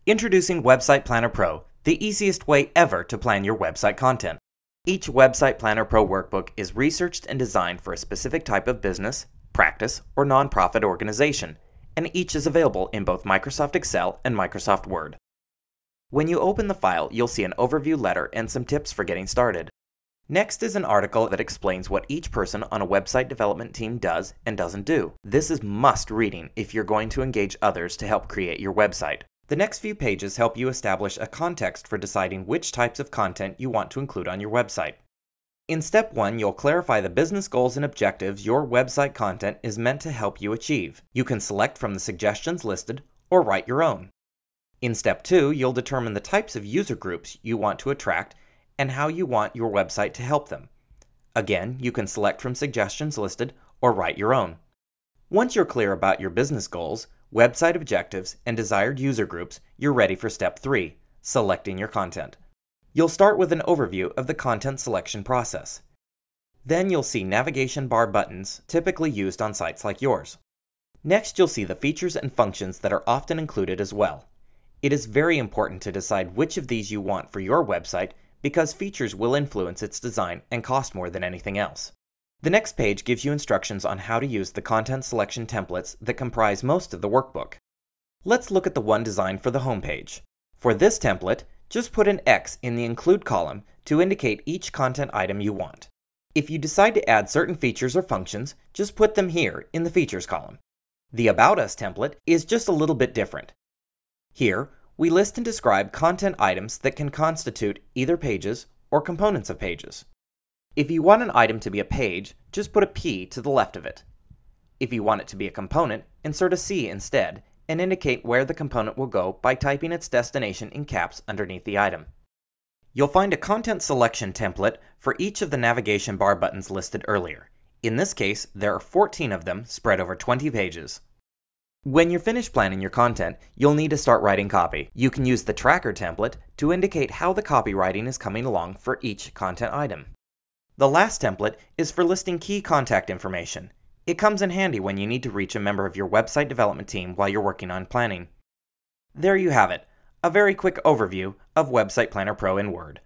Introducing Website Planner Pro, the easiest way ever to plan your website content. Each Website Planner Pro workbook is researched and designed for a specific type of business, practice, or nonprofit organization, and each is available in both Microsoft Excel and Microsoft Word. When you open the file, you'll see an overview letter and some tips for getting started. Next is an article that explains what each person on a website development team does and doesn't do. This is must reading if you're going to engage others to help create your website. The next few pages help you establish a context for deciding which types of content you want to include on your website. In step 1, you'll clarify the business goals and objectives your website content is meant to help you achieve. You can select from the suggestions listed or write your own. In step 2, you'll determine the types of user groups you want to attract and how you want your website to help them. Again, you can select from suggestions listed or write your own. Once you're clear about your business goals, website objectives, and desired user groups, you're ready for step 3, selecting your content. You'll start with an overview of the content selection process. Then you'll see navigation bar buttons typically used on sites like yours. Next, you'll see the features and functions that are often included as well. It is very important to decide which of these you want for your website because features will influence its design and cost more than anything else. The next page gives you instructions on how to use the content selection templates that comprise most of the workbook. Let's look at the one designed for the home page. For this template, just put an X in the Include column to indicate each content item you want. If you decide to add certain features or functions, just put them here in the Features column. The About Us template is just a little bit different. Here, we list and describe content items that can constitute either pages or components of pages. If you want an item to be a page, just put a P to the left of it. If you want it to be a component, insert a C instead and indicate where the component will go by typing its destination in caps underneath the item. You'll find a content selection template for each of the navigation bar buttons listed earlier. In this case, there are 14 of them spread over 20 pages. When you're finished planning your content, you'll need to start writing copy. You can use the Tracker template to indicate how the copywriting is coming along for each content item. The last template is for listing key contact information. It comes in handy when you need to reach a member of your website development team while you're working on planning. There you have it, a very quick overview of Website Planner Pro in Word.